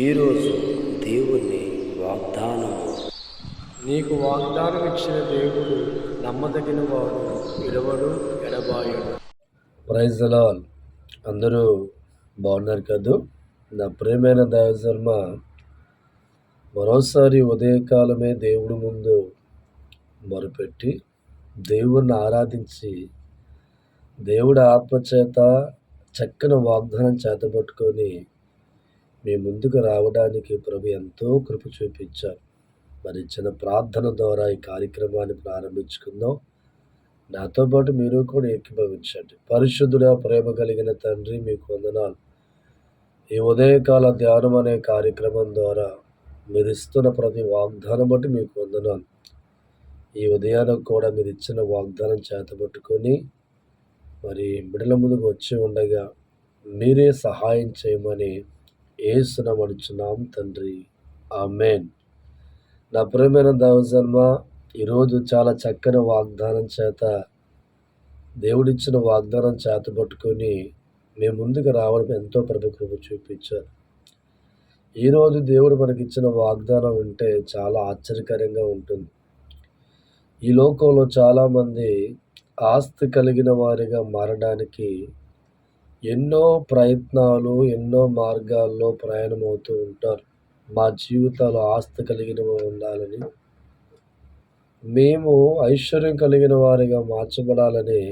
ఈరోజు దేవుని వాగ్దానము. నీకు వాగ్దానం ఇచ్చిన దేవుడు నమ్మదగిన వాడు, విడవడు, ఎడబాయడు. Praise the Lord. అందరూ బాగున్నారు కదూ? నా ప్రియమైన దైవజన్మ మరోసారి ఉదయకాలమే దేవుడి ముందు మొరపెట్టి దేవుణ్ణి ఆరాధించి దేవుడి ఆత్మచేత చక్కని వాగ్దానం చేతపట్టుకొని మీ ముందుకు రావడానికి ప్రభు ఎంతో కృప చూపించారు. మరి చిన్న ప్రార్థన ద్వారా ఈ కార్యక్రమాన్ని ప్రారంభించుకుందాం. నాతో పాటు మీరు కూడా ఏకీభవించండి. పరిశుద్ధుడా, ప్రేమ కలిగిన తండ్రి, మీకు వందనాలు. ఈ ఉదయకాల ధ్యానం అనే కార్యక్రమం ద్వారా మీరు ఇస్తున్న ప్రతి వాగ్దానం బట్టి మీకు వందనాలు. ఈ ఉదయానికి కూడా మీరు ఇచ్చిన వాగ్దానం చేతపట్టుకొని మరి బిడ్డల ముందుకు వచ్చి ఉండగా మీరే సహాయం చేయమని యేసునామమున అడుగుచున్నాం తండ్రి, ఆమేన్. నా ప్రియమైన దైవజన్మ, ఈరోజు చాలా చక్కని వాగ్దానం చేత దేవుడిచ్చిన వాగ్దానం చేతపట్టుకొని మీ ముందుకు రావడం ఎంతో ప్రభు కృప చూపించారు. ఈరోజు దేవుడు మనకిచ్చిన వాగ్దానం వింటే చాలా ఆశ్చర్యకరంగా ఉంటుంది. ఈ లోకంలో చాలామంది ఆస్తి కలిగిన వారిగా మారడానికి ఎన్నో ప్రయత్నాలు, ఎన్నో మార్గాల్లో ప్రయాణమవుతూ ఉంటారు. మా జీవితాలు ఆస్తి కలిగినవి ఉండాలని, మేము ఐశ్వర్యం కలిగిన వారిగా మార్చబడాలని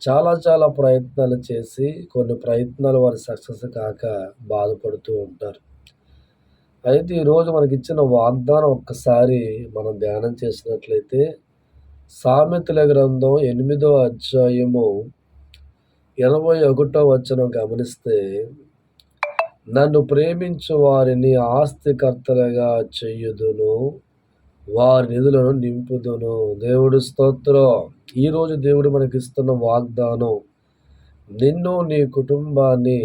చాలా ప్రయత్నాలు చేసి కొన్ని ప్రయత్నాలు వారి సక్సెస్ కాక బాధపడుతూ ఉంటారు. అయితే ఈరోజు మనకిచ్చిన వాగ్దానం ఒక్కసారి మనం ధ్యానం చేసినట్లయితే సామెతల గ్రంథం 8వ అధ్యాయము 21వ వచనం గమనిస్తే, నన్ను ప్రేమించు వారిని ఆస్తికర్తలుగా చెయ్యుదును, వారి నిధులను నింపుదును. దేవుడు స్తోత్రం. ఈరోజు దేవుడు మనకిస్తున్న వాగ్దానం, నిన్ను నీ కుటుంబాన్ని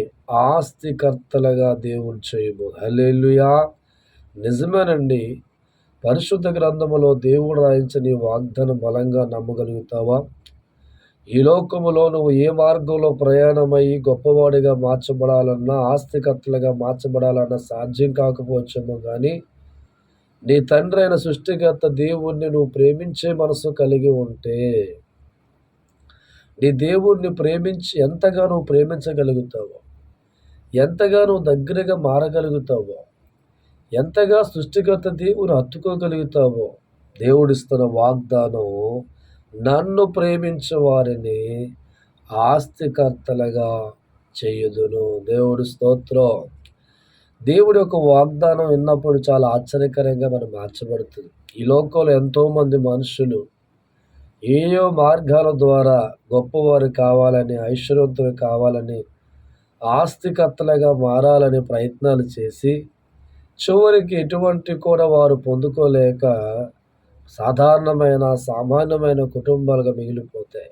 ఆస్తికర్తలుగా దేవుడు చేయబో. హల్లెలూయా. నిజమేనండి. పరిశుద్ధ గ్రంథములో దేవుడు రాయించిన ఈ వాగ్దానం బలంగా నమ్మగలుగుతావా? ఈ లోకములో నువ్వు ఏ మార్గంలో ప్రయాణమయ్యి గొప్పవాడిగా మార్చబడాలన్నా, ఆస్తికర్తలుగా మార్చబడాలన్నా సాధ్యం కాకపోవచ్చేమో కానీ, నీ తండ్రి అయిన సృష్టికర్త దేవుణ్ణి నువ్వు ప్రేమించే మనసు కలిగి ఉంటే, నీ దేవుణ్ణి ప్రేమించి ఎంతగా నువ్వు ప్రేమించగలుగుతావో, ఎంతగా నువ్వు దగ్గరగా మారగలుగుతావో, ఎంతగా సృష్టికర్త దేవుని హత్తుకోగలుగుతావో, దేవుడిస్తున్న వాగ్దానం, నన్ను ప్రేమించే వారిని ఆస్తికర్తలుగా చేయుదును. దేవుడి స్తోత్రం. దేవుడి యొక్క వాగ్దానం విన్నప్పుడు చాలా ఆశ్చర్యకరంగా మనం మార్చబడుతుంది. ఈ లోకంలో ఎంతోమంది మనుషులు ఏయో మార్గాల ద్వారా గొప్పవారు కావాలని, ఐశ్వర్యవంతులు కావాలని, ఆస్తికర్తలుగా మారాలని ప్రయత్నాలు చేసి చివరికి ఎటువంటి కూడా వారు పొందుకోలేక సామాన్యమైన కుటుంబాలుగా మిగిలిపోతాయి.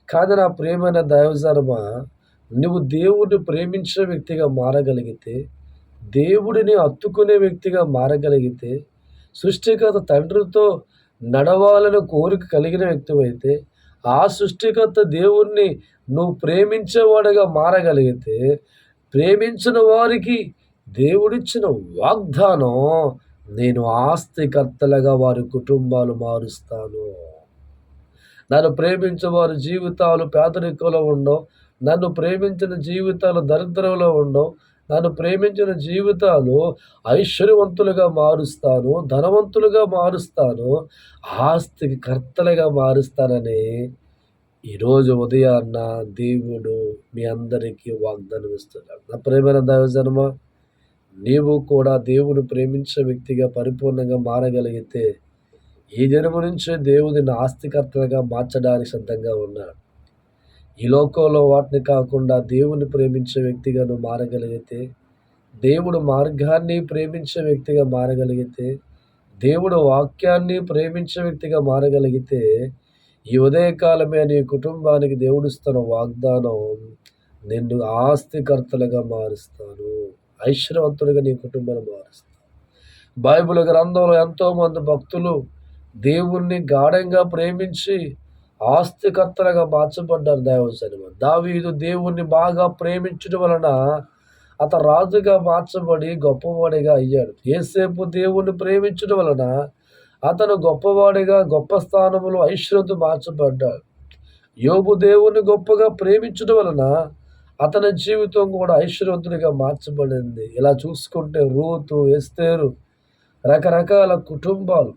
కానీ నా ప్రియమైన దైవజనమ, నువ్వు దేవుడిని ప్రేమించిన వ్యక్తిగా మారగలిగితే, దేవుడిని హత్తుకునే వ్యక్తిగా మారగలిగితే, సృష్టికర్త తండ్రితో నడవాలని కోరిక కలిగిన వ్యక్తివైతే, ఆ సృష్టికర్త దేవుణ్ణి నువ్వు ప్రేమించేవాడిగా మారగలిగితే, ప్రేమించిన వారికి దేవుడిచ్చిన వాగ్దానం, నేను ఆస్తికర్తలుగా వారి కుటుంబాలు మారుస్తాను. నన్ను ప్రేమించే వారి జీవితాలు పేదరికంలో ఉండవు. నన్ను ప్రేమించిన జీవితాలు దరిద్రంలో ఉండవు. నన్ను ప్రేమించిన జీవితాలు ఐశ్వర్యవంతులుగా మారుస్తాను, ధనవంతులుగా మారుస్తాను, ఆస్తికి కర్తలుగా మారుస్తానని ఈరోజు ఉదయాన్న దేవుడు మీ అందరికీ వాగ్దానం ఇస్తున్నాడు. నా ప్రియమైన దైవజనమ, నీవు కూడా దేవుని ప్రేమించే వ్యక్తిగా పరిపూర్ణంగా మారగలిగితే, ఈ దినము నుంచే దేవుడిని ఆస్తికర్తలుగా మార్చడానికి సిద్ధంగా ఉన్నాడు. ఈ లోకంలో వాటిని కాకుండా దేవుని ప్రేమించే వ్యక్తిగా నువ్వు మారగలిగితే, దేవుడు మార్గాన్ని ప్రేమించే వ్యక్తిగా మారగలిగితే, దేవుడు వాక్యాన్ని ప్రేమించే వ్యక్తిగా మారగలిగితే, ఈ ఉదయకాలమే నీ కుటుంబానికి దేవుడిస్తున్న వాగ్దానం, నిన్ను ఆస్తికర్తలుగా మారుస్తాను, ఐశ్వర్యవంతులుగా నీ కుటుంబాన్ని మారుస్తాను. బైబిల్ గ్రంథంలో ఎంతోమంది భక్తులు దేవుణ్ణి గాఢంగా ప్రేమించి ఆస్తికర్తలుగా మార్చబడ్డారు. దావీదు దేవుణ్ణి బాగా ప్రేమించడం వలన అతను రాజుగా మార్చబడి గొప్పవాడిగా అయ్యాడు. యేసేపు దేవుణ్ణి ప్రేమించడం వలన అతను గొప్పవాడిగా గొప్ప స్థానములో ఐశ్వర్యంతో మార్చబడ్డాడు. యోబు దేవుణ్ణి గొప్పగా ప్రేమించడం వలన అతని జీవితం కూడా ఐశ్వర్యవంతుడిగా మార్చబడింది. ఇలా చూసుకుంటే రూతు, ఎస్తేరు, రకరకాల కుటుంబాలు,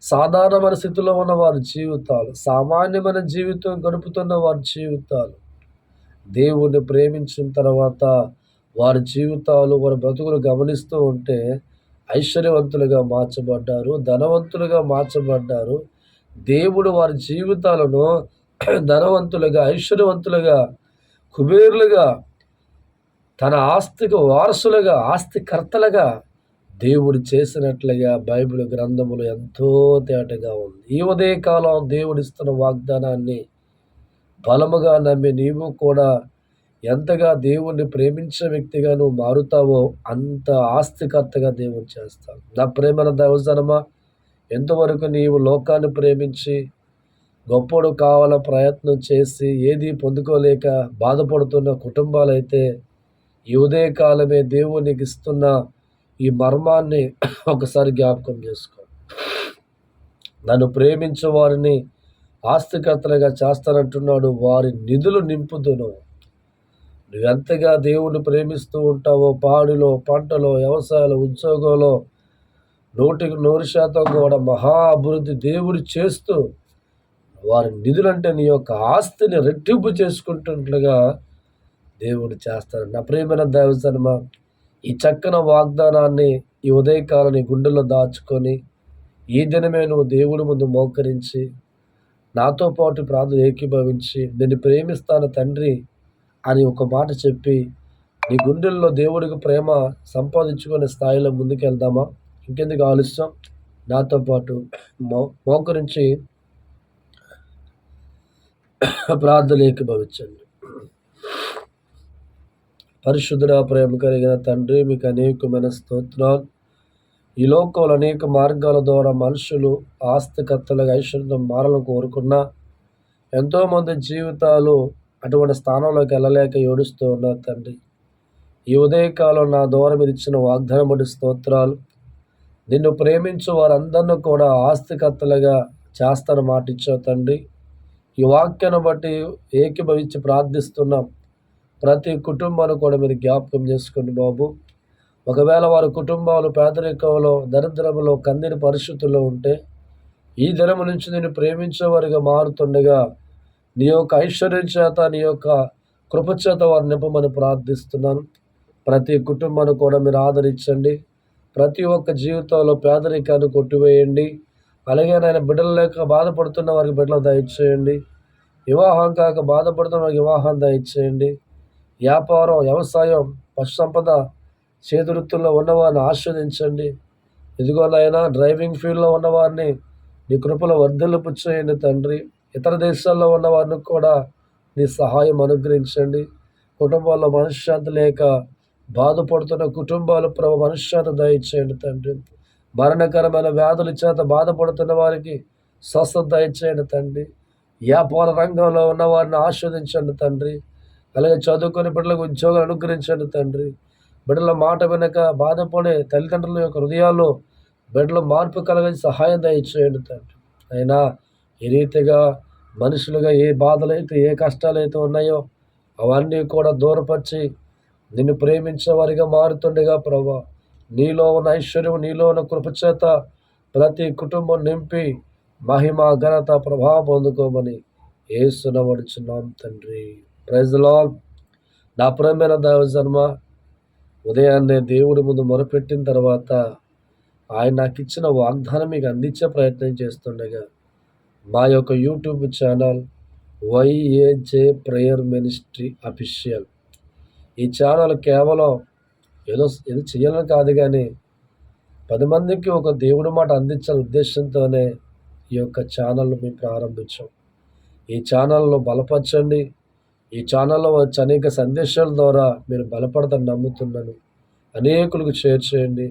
సాధారణమైన స్థితిలో ఉన్న వారి జీవితాలు, సామాన్యమైన జీవితం గడుపుతున్న వారి జీవితాలు, దేవుణ్ణి ప్రేమించిన తర్వాత వారి జీవితాలు, వారి బ్రతుకులు గమనిస్తూ ఉంటే ఐశ్వర్యవంతులుగా మార్చబడ్డారు, ధనవంతులుగా మార్చబడ్డారు. దేవుడు వారి జీవితాలను ధనవంతులుగా, ఐశ్వర్యవంతులుగా, కుబేరులుగా, తన ఆస్తికి వారసులుగా, ఆస్తికర్తలుగా దేవుడు చేసినట్లుగా బైబిల్ గ్రంథములు ఎంతో తేటగా ఉంది. ఈ ఉదయకాలం దేవుడిస్తున్న వాగ్దానాన్ని బలముగా నమ్మి నీవు కూడా ఎంతగా దేవుణ్ణి ప్రేమించే వ్యక్తిగా నువ్వు మారుతావో అంత ఆస్తికర్తగా దేవుడు చేస్తావు. నా ప్రేమన దైవజనమా, ఎంతవరకు నీవు లోకాన్ని ప్రేమించి గొప్పడు కావాల ప్రయత్నం చేసి ఏది పొందుకోలేక బాధపడుతున్న కుటుంబాలైతే ఈ ఉదయకాలమే దేవుడు నీకు ఇస్తున్న ఈ మర్మాన్ని ఒకసారి జ్ఞాపకం చేసుకో. నన్ను ప్రేమించే వారిని ఆస్తికర్తలుగా చేస్తానంటున్నాడు. వారి నిధులు నింపుదును. నువ్వెంతగా దేవుణ్ణి ప్రేమిస్తూ ఉంటావో పాడిలో, పంటలో, వ్యవసాయంలో, ఉద్యోగంలో 100% కూడా మహా అభివృద్ధి దేవుడు చేస్తూ వారి నిధులంటే నీ యొక్క ఆస్తిని రెట్టింపు చేసుకుంటున్నట్లుగా దేవుడు చేస్తాడు. నా ప్రియమైన దైవజనమా, ఈ చక్కని వాగ్దానాన్ని ఈ ఉదయకాలం నీ గుండెల్లో దాచుకొని ఈ దినమే నువ్వు దేవుడి ముందు మోకరించి నాతో పాటు ప్రార్థన ఏకీభవించి నిన్ను ప్రేమిస్తాను తండ్రి అని ఒక మాట చెప్పి నీ గుండెల్లో దేవుడికి ప్రేమ సంపాదించుకునే స్థాయిలో ముందుకెళ్దామా? ఇంకెందుకు ఆలస్యం? నాతో పాటు మోకరించి ప్రార్థన ఏకీభవించండి. పరిశుద్ధుడా, ప్రేమ కలిగిన తండ్రి, మీకు అనేకమైన స్తోత్రాలు. ఈ లోకంలో అనేక మార్గాల ద్వారా మనుషులు ఆస్తికర్తలుగా ఐశ్వర్యం మారాలని కోరుకున్నా ఎంతోమంది జీవితాలు అటువంటి స్థానంలోకి వెళ్ళలేక ఏడుస్తూ ఉన్నారు తండ్రి. ఈ ఉదయకాలం నా ద్వారా మీరు ఇచ్చిన వాగ్దానం బట్టి స్తోత్రాలు. నిన్ను ప్రేమించు వారందరినీ కూడా ఆస్తికర్తలుగా చేస్తాను మాట ఇచ్చావు తండ్రి. ఈ వాక్యాన్ని బట్టి ఏకీభవించి ప్రార్థిస్తున్నాం. ప్రతి కుటుంబాన్ని కూడా మీరు జ్ఞాపకం చేసుకోండి బాబు. ఒకవేళ వారి కుటుంబాలు పేదరికంలో, దరిద్రంలో, కన్నీటి పరిస్థితుల్లో ఉంటే ఈ దినము నుంచి నేను ప్రేమించేవారిగా మారుతుండగా నీ యొక్క ఐశ్వర్యం చేత, నీ యొక్క కృపచేత వారిని నింపమని ప్రార్థిస్తున్నాను. ప్రతి కుటుంబాన్ని కూడా మీరు ఆదరించండి. ప్రతి ఒక్క జీవితంలో పేదరికాన్ని కొట్టివేయండి. అలాగే నాయన బిడ్డలు లేక బాధపడుతున్న వారికి బిడ్డలు దయచేయండి. వివాహం కాక బాధపడుతున్న వారికి వివాహం దయచేయండి. వ్యాపారం, వ్యవసాయం, పశు సంపద చేతివృత్తుల్లో ఉన్నవారిని ఆస్వాదించండి. ఇదిగో నాయన డ్రైవింగ్ ఫీల్డ్లో ఉన్నవారిని నీ కృపలో వర్ధిల్లుపు చేయండి తండ్రి. ఇతర దేశాల్లో ఉన్న వారిని కూడా నీ సహాయం అనుగ్రహించండి. కుటుంబాల్లో మనశ్శాంతి లేక బాధపడుతున్న కుటుంబాలు ప్రభు మనశ్శాంతి దయచేయండి తండ్రి. మరణకరమైన వ్యాధుల చేత బాధపడుతున్న వారికి స్వస్థత దయచేయండి తండ్రి. వ్యాపార రంగంలో ఉన్న వారిని ఆస్వాదించండి తండ్రి. అలాగే చదువుకొని బిడ్డలకు ఉద్యోగాలు అనుగ్రహించండి తండ్రి. బిడ్డల మాట వెనక బాధపడే తల్లిదండ్రుల యొక్క హృదయాల్లో బిడ్డల మార్పు కలగని సహాయం దయచేయండి తండ్రి. అయినా ఈ రీతిగా మనుషులుగా ఏ బాధలైతే, ఏ కష్టాలైతే ఉన్నాయో అవన్నీ కూడా దూరపరిచి నిన్ను ప్రేమించే వారిగా మారుతుండగా ప్రభా, నీలో ఉన్న ఐశ్వర్యం, నీలో ఉన్న కృపచేత ప్రతి కుటుంబం నింపి మహిమ, ఘనత, ప్రభావం పొందుకోమని యేసునమడుచున్నాం తండ్రి. Praise the Lord. నా ప్రియమైన దైవజన్మ, ఉదయాన్నే దేవుడి ముందు మొరపెట్టిన తర్వాత ఆయన నాకు ఇచ్చిన వాగ్దానం మీకు అందించే ప్రయత్నం చేస్తుండగా మా యొక్క YouTube channel YAJ prayer ministry official, ఈ ఛానల్ కేవలం ఏదో చేయాలని కాదు, కానీ 10 మందికి ఒక దేవుడి మాట అందించాలనే ఉద్దేశంతోనే ఈ యొక్క ఛానల్ను మేము ప్రారంభించాం. ఈ ఛానల్ను బలపరచండి. ఈ ఛానల్లో వచ్చే అనేక సందేశాల ద్వారా మీరు బలపడతారని నమ్ముతున్నాను. అనేకులకు షేర్ చేయండి.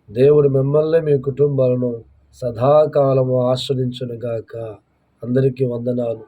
దేవుడు మిమ్మల్ని, మీ కుటుంబాలను సదాకాలము ఆస్వాదించును గాక. అందరికీ వందనాలు.